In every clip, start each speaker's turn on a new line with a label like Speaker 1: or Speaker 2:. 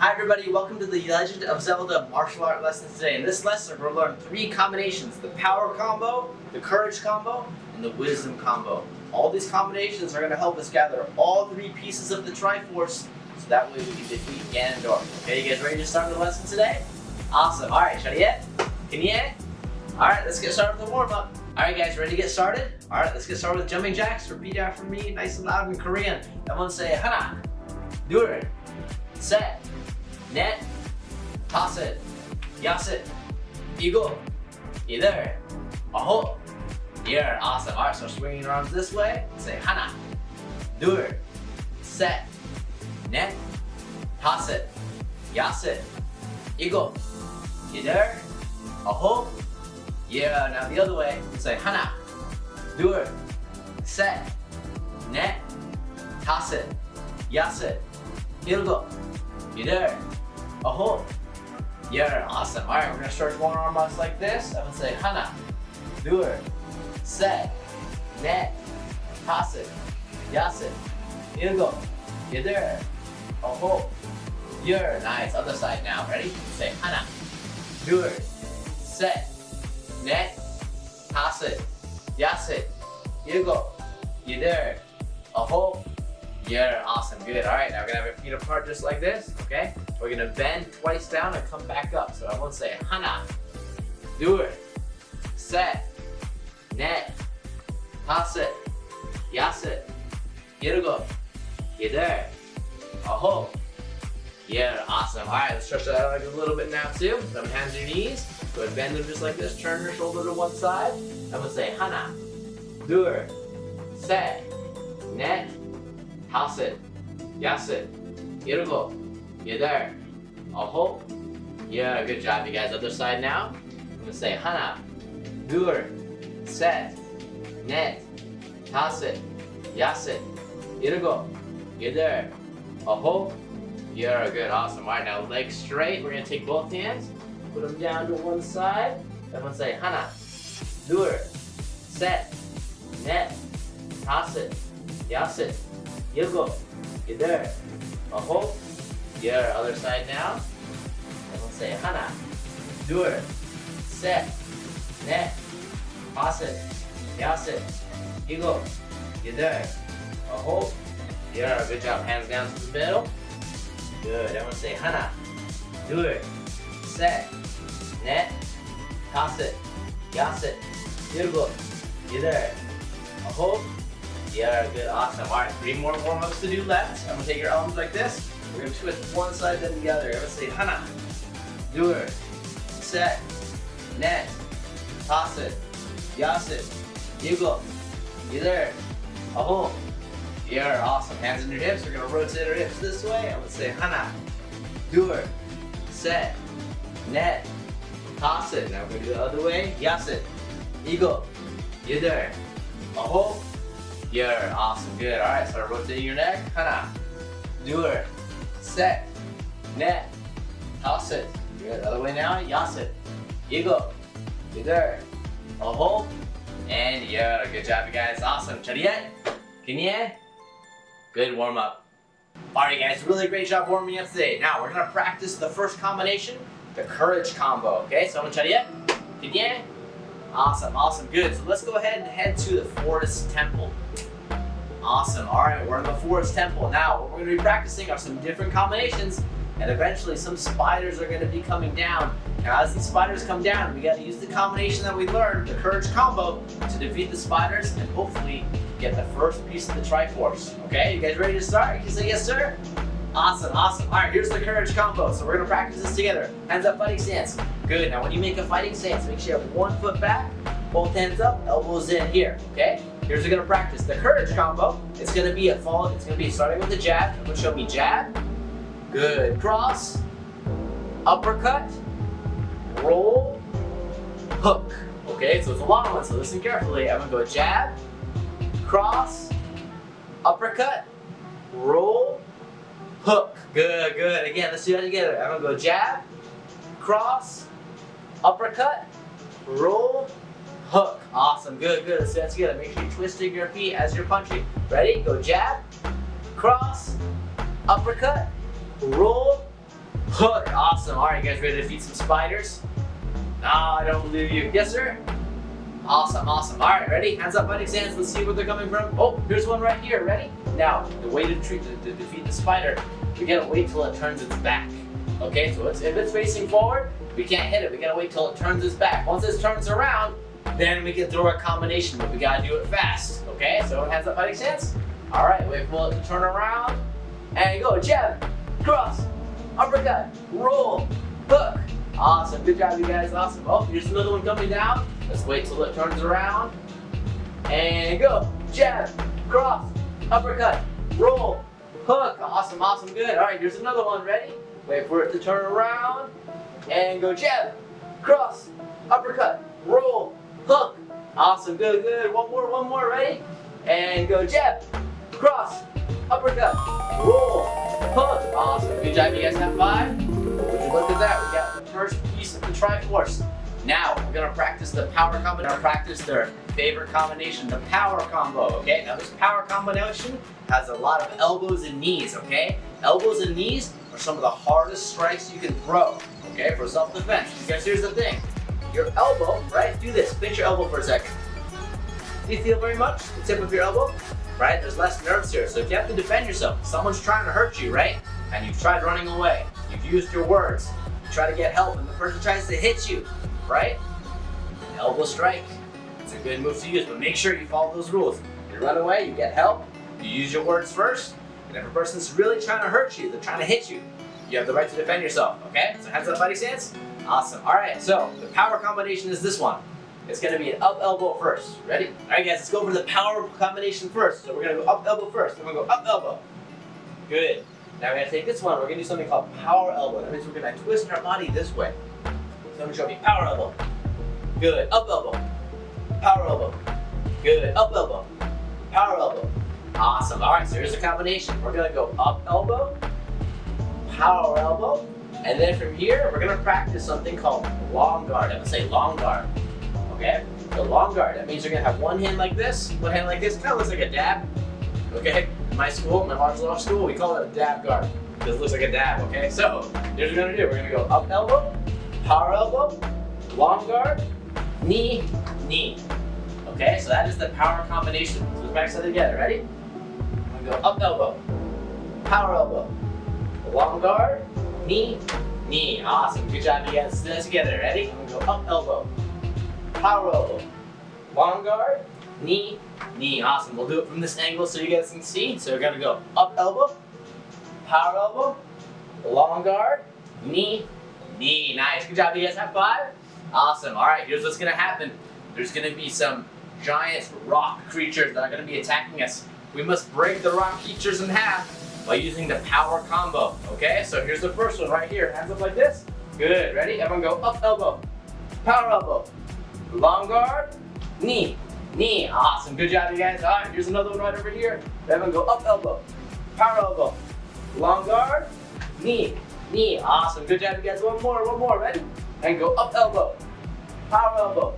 Speaker 1: Hi everybody, welcome to the Legend of Zelda martial art lesson today. In this lesson, we're going to learn 3 combinations: the power combo, the courage combo, and the wisdom combo. All these combinations are going to help us gather all 3 pieces of the Triforce, so that way we can defeat Ganondorf. Okay, you guys ready to start the lesson today? Awesome. Alright, Shadiet? Kanye? Alright, let's get started with the warm-up. Alright guys, ready to get started? Alright, let's get started with jumping jacks. Repeat after me, nice and loud in Korean. Everyone say, Hana, 둘, 셋, 넷, 다섯, 여섯, 일곱, 여덟, 아홉, 열. Awesome. Alright, so swinging your arms this way. Say 하나, 둘, 셋, 넷, 다섯, 여섯, 일곱, 여덟, 아홉, 열. Now the other way. Say 하나, 둘, 셋, 넷, 다섯, 여섯, 일곱, 여덟, 아홉, 열. Awesome. Alright, we're going to stretch one arm out like this. I'm going to say 하나, 둘, 셋, 넷, 다섯, 여섯, 일곱, 여덟, 아홉, 열. Nice. Other side now. Ready? Say 하나, 둘, 셋, 넷, 다섯, 여섯, 일곱, 여덟, 아홉, 열. Awesome. Good. Alright, now we're going to have our feet apart just like this. Okay? We're going to bend twice down and come back up. So I won't say 하나, 둘, 셋, 넷, 다섯, 여섯, 일곱, 여덟, 아홉, 열. Awesome. Alright, let's stretch that out a little bit now too. So hands on your knees. Go ahead and bend them just like this. Turn your shoulder to one side. I'm going to say 하나, 둘, 셋, 넷, 다섯, 여섯, 일곱, 여덟, 아홉, 열. Good job, you guys. Other side now. I'm going to say 하나, 둘, 셋, 넷, 다섯, 여섯, 일곱, 여덟, 아홉, 열. Good, awesome. Alright, now legs straight. We're going to take both hands, put them down to one side. I'm going to say 하나, 둘, 셋, 넷, 다섯, 여섯, 일곱, 여덟, 아홉, 열. Other side now. I'm going to say 하나, 둘, 셋, 넷, 다섯, 여섯, 일곱, 여덟, 아홉, 열. Good job. Hands down to the middle. Good. I'm going to say 하나, 둘, 셋, 넷, 다섯, 여섯, 일곱, 여덟, 아홉, 열. Good. Awesome. Alright, 3 more warm-ups to do left. I'm going to take your arms like this. We're going to twist one side then the other. I'm going to say 하나, 둘, 셋, 넷, 다섯, 여섯, 일곱, 여덟, 아홉, 열. Awesome. Hands on your hips. We're going to rotate our hips this way. I'm going to say 하나, 둘, 셋, 넷, 다섯. Now we're going to do the other way. 여섯, 일곱, 여덟, 아홉, 열. Awesome. Good. Alright, start rotating your neck. 하나, 둘, 셋, 넷, 다섯. Good. Other way now. 여섯, 일곱, 여덟, 아홉, and 열. Good job, you guys. Awesome. Chariet? Kanye? Good warm up. Alright, guys. Really great job warming up today. Now, we're going to practice the first combination, the courage combo. Okay, so Chariet? Kanye? Awesome, awesome, good. So let's go ahead and head to the forest temple. Awesome. Alright, we're in the forest temple. Now, what we're going to be practicing are some different combinations, and eventually some spiders are going to be coming down. Now, as these spiders come down, we got to use the combination that we learned, the courage combo, to defeat the spiders and hopefully get the first piece of the Triforce. Okay, you guys ready to start? You can say yes, sir? Awesome, awesome. Alright, here's the courage combo. So we're going to practice this together. Hands up, fighting stance. Good. Now, when you make a fighting stance, make sure you have one foot back, both hands up, elbows in here. Okay? Here's what we're going to practice. The courage combo, it's going to be starting with a jab. I'm going to show me jab. Good. Cross. Uppercut. Roll. Hook. Okay, so it's a long one, so listen carefully. I'm going to go jab. Cross. Uppercut. Roll. Hook. Good, good. Again, let's do that together. I'm going to go jab. Cross. Uppercut. Roll. Hook. Awesome. Good, good. Let's do that together. Make sure you're twisting your feet as you're punching. Ready? Go jab. Cross. Uppercut. Roll. hook. Awesome. All right, you guys ready to defeat some spiders? No, I don't believe you. Yes, sir. Awesome, awesome. All right, ready? Hands up, fighting stance. Let's see where they're coming from. Oh, here's one right here. Ready? Now, the way to defeat the spider, we gotta wait till it turns its back. Okay, so if it's facing forward, we can't hit it. We gotta wait till it turns its back. Once it turns around, then we can throw a combination, but we gotta do it fast. Okay, so hands up, fighting stance. All right, wait for it to turn around, and go jab, cross, uppercut, roll, hook. Awesome, good job, you guys. Awesome. Oh, here's another one coming down. Let's wait till it turns around, and go jab, cross, uppercut, roll, hook. Awesome, awesome, good. All right, here's another one. Ready? Wait for it to turn around, and go jab, cross, uppercut, roll, hook. Awesome, good, good. One more. Ready? And go jab, cross, uppercut, roll, hook. Awesome, good job. You guys have 5. Would you look at that? We got the first piece of the Triforce. Now we're gonna practice the power combo. We're gonna practice their favorite combination, the power combo. Okay. Now this power combination has a lot of elbows and knees. Okay. Elbows and knees are some of the hardest strikes you can throw. Okay, for self-defense. Because here's the thing. Your elbow, right? Do this. Pinch your elbow for a second. Do you feel very much the tip of your elbow? Right? There's less nerves here. So if you have to defend yourself, someone's trying to hurt you, right? And you've tried running away. You've used your words. You try to get help and the person tries to hit you, right? Elbow strike. It's a good move to use, but make sure you follow those rules. You run away, you get help, you use your words first, and if a person's really trying to hurt you, they're trying to hit you, you have the right to defend yourself, okay? So hands up, fighting stance. Awesome. All right, so the power combination is this one. It's gonna be an up elbow first. Ready? All right, guys, let's go for the power combination first. So we're gonna go up elbow first, then we're gonna go up elbow. Good. Now we're gonna take this one, we're gonna do something called power elbow. That means we're gonna twist our body this way. Someone show me power elbow. Good. Up elbow. Power elbow. Good. Up elbow. Power elbow. Awesome. All right, so here's the combination. We're gonna go up elbow, power elbow, and then from here, we're gonna practice something called long guard. I'm gonna say long guard. Okay? The long guard. That means you're gonna have one hand like this, one hand like this. Kind of looks like a dab. Okay? In my school, my martial arts school, we call it a dab guard. Because it looks like a dab, okay? So, here's what we're gonna do. We're gonna go up elbow, power elbow, long guard, knee, knee. Okay, so that is the power combination. So let's practice that together. Ready? I'm gonna go up elbow, power elbow, long guard, knee, knee. Awesome. Good job, you guys. Do that together. Ready? I'm gonna go up elbow, power elbow, long guard, knee, knee. Awesome. We'll do it from this angle so you guys can see. So we're gonna go up elbow, power elbow, long guard, knee, knee. Nice. Good job, you guys. Have 5. Awesome. All right, here's what's gonna happen. There's gonna be some giant rock creatures that are gonna be attacking us. We must break the rock creatures in half by using the power combo. Okay, so here's the first one right here. Hands up like this. Good. Ready? Everyone go up elbow, power elbow, long guard, knee, knee. Awesome. Good job, you guys. All right, here's another one right over here. Everyone go up elbow, power elbow, long guard, knee, knee. Awesome. Good job, you guys. One more. Ready? And go up elbow, power elbow,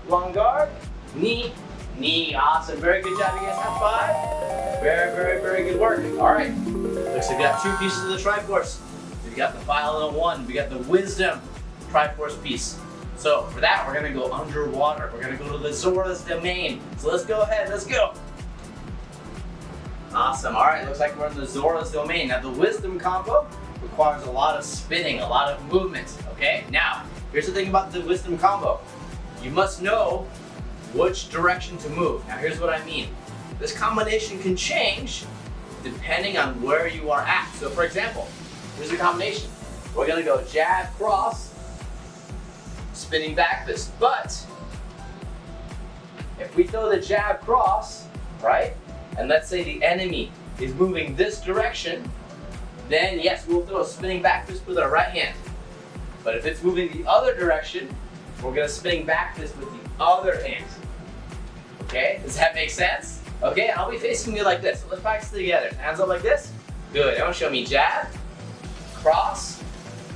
Speaker 1: long guard, knee, knee. Awesome. Very good job, you guys. Have 5. Very good work. All right. Looks like we got 2 pieces of the Triforce. We got the File 1. We got the Wisdom Triforce piece. So for that, we're gonna go underwater. We're gonna go to the Zora's domain. So let's go ahead. Let's go. Awesome. All right. Looks like we're in the Zora's domain. Now the Wisdom combo requires a lot of spinning, a lot of movement. Okay. Now here's the thing about the Wisdom combo. You must know which direction to move. Now here's what I mean. This combination can change depending on where you are at. So for example, here's the combination. We're gonna go jab, cross, spinning back fist. But if we throw the jab cross, right? And let's say the enemy is moving this direction, then yes, we'll throw a spinning back fist with our right hand. But if it's moving the other direction, we're gonna spinning back fist with the other hand. Okay, does that make sense? Okay, I'll be facing you like this. So let's practice together. Hands up like this. Good. Everyone show me jab, cross.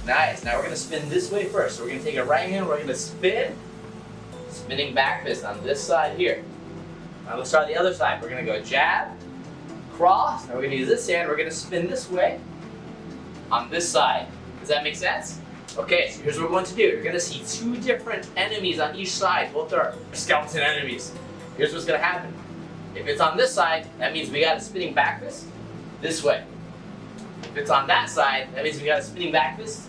Speaker 1: Nice. Now we're gonna spin this way first. So we're gonna take a right hand, we're gonna spin, spinning back fist on this side here. Now let's try the other side. We're gonna go jab, cross. Now we're gonna use this hand, we're gonna spin this way on this side. Does that make sense? Okay, so here's what we're going to do. You're going to see two different enemies on each side. Both are skeleton enemies. Here's what's going to happen. If it's on this side, that means we got a spinning back fist this way. If it's on that side, that means we got a spinning back fist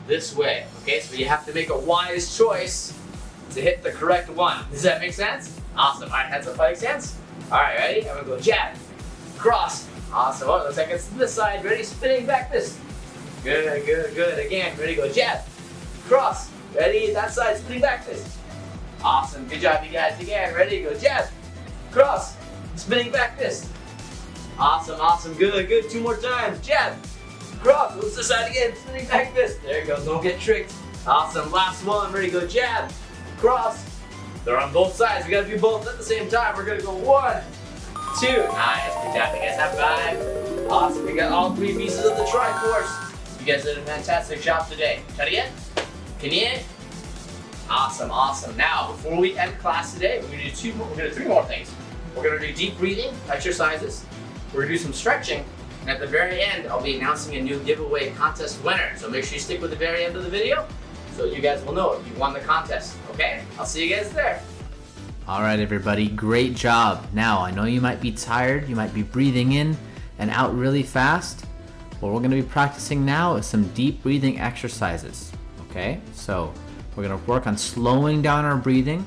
Speaker 1: this way. Okay, so you have to make a wise choice to hit the correct one. Does that make sense? Awesome. All right, heads up, fighting stance. All right, ready? I'm gonna go jab, cross. Awesome. Oh, looks like it's this side. Ready? Spinning back fist. Good, good, good. Again, ready? Go jab, cross. Ready? That side, spinning back fist. Awesome. Good job, you guys. Again, ready? Go jab, cross, spinning back fist. Awesome, awesome. Good, good. Two more times. Jab, cross. Let's this side again. Spinning back fist. There you go. Don't get tricked. Awesome. Last one. Ready? Go jab, cross. They're on both sides. We gotta do both at the same time. We're gonna go 1, 2. Nice. Good job. You guys have 5. Awesome. We got all 3 pieces of the Triforce. You guys did a fantastic job today. Try it again. Can you? Awesome, awesome. Now, before we end class today, we're gonna do 3 more things. We're gonna do deep breathing exercises. We're gonna do some stretching. And at the very end, I'll be announcing a new giveaway contest winner. So make sure you stick with the very end of the video so you guys will know if you won the contest. Okay? I'll see you guys there.
Speaker 2: All right, everybody, great job. Now, I know you might be tired, you might be breathing in and out really fast. What we're gonna be practicing now is some deep breathing exercises, okay? So we're gonna work on slowing down our breathing.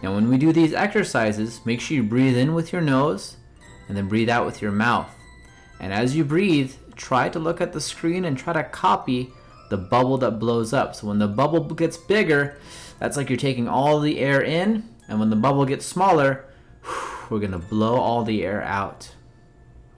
Speaker 2: Now, when we do these exercises, make sure you breathe in with your nose and then breathe out with your mouth. And as you breathe, try to look at the screen and try to copy the bubble that blows up. So when the bubble gets bigger, that's like you're taking all the air in, and when the bubble gets smaller, we're gonna blow all the air out,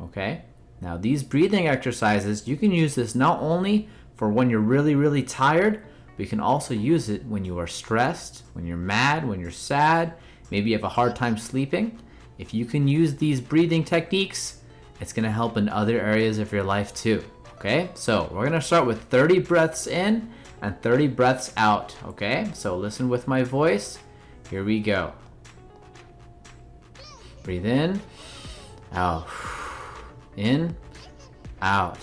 Speaker 2: okay? Now these breathing exercises, you can use this not only for when you're really, really tired, but you can also use it when you are stressed, when you're mad, when you're sad, maybe you have a hard time sleeping. If you can use these breathing techniques, it's gonna help in other areas of your life too, okay? So we're gonna start with 30 breaths in and 30 breaths out, okay? So listen with my voice. Here we go. Breathe in, out. In, out.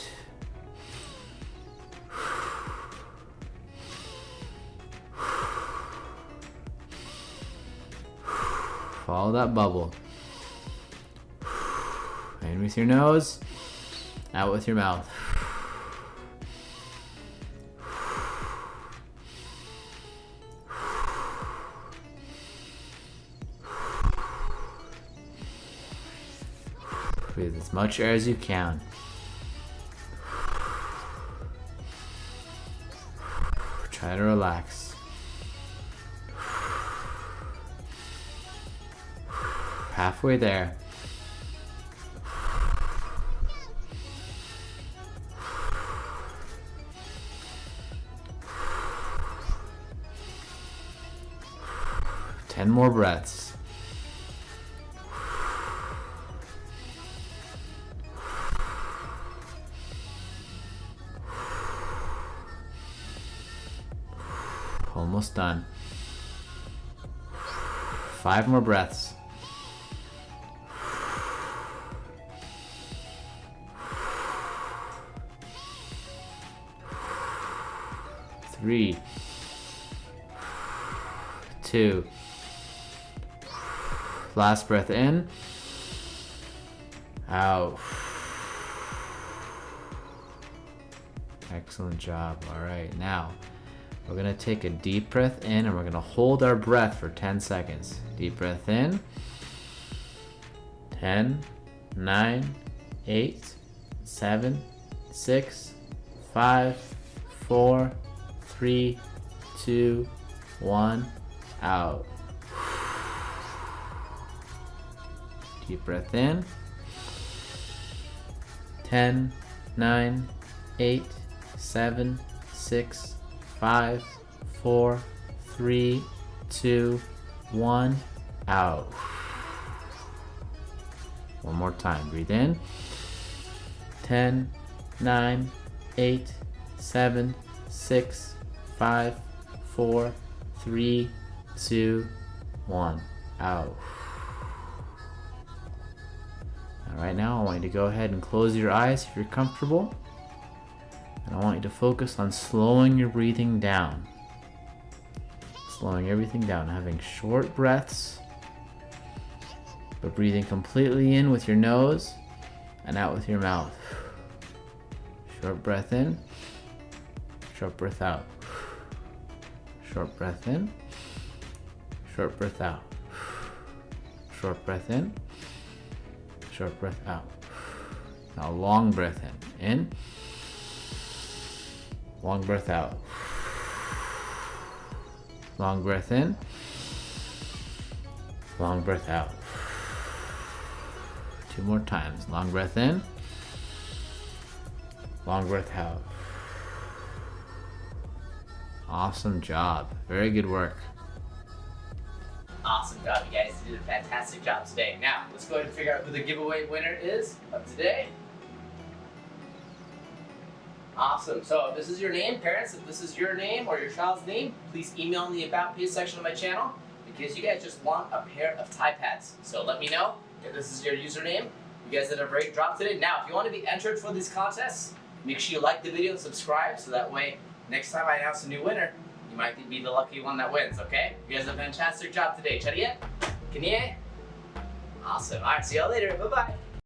Speaker 2: Follow that bubble. In with your nose, out with your mouth. Breathe as much air as you can. Try to relax. Halfway there. Ten more breaths. Almost done. 5 more breaths. 3, 2. Last breath in. Out. Excellent job. All right, now we're gonna take a deep breath in and we're gonna hold our breath for 10 seconds. Deep breath in. 10, 9, 8, 7, 6, 5, 4, 3, 2, 1. Out. Deep breath in. 10, 9, 8, 7, 6, 5, 4, 3, 2, 1. Out. One more time. Breathe in. 10, 9, 8, 7, 6, 5, 4, 3, 2, 1. Out. All right, now I want you to go ahead and close your eyes if you're comfortable. And I want you to focus on slowing your breathing down. Slowing everything down, having short breaths, but breathing completely in with your nose and out with your mouth. Short breath in, short breath out. Short breath in, short breath out. Short breath in, short breath out. Now long breath in, long breath out. Long breath in, long breath out. 2 more times. Long breath in, long breath out. Awesome job. Very good work.
Speaker 1: Awesome job, you guys. You did a fantastic job today. Now, let's go ahead and figure out who the giveaway winner is of today. Awesome. So if this is your name, parents, if this is your name or your child's name, please email in the About Page section of my channel because you guys just want a pair of Thai pads. So let me know if this is your username. You guys did a great job today. Now, if you want to be entered for these contests, make sure you like the video and subscribe so that way next time I announce a new winner, you might be the lucky one that wins, okay? You guys did a fantastic job today. Chariye? Kaniye? Awesome. All right, see y'all later. Bye-bye.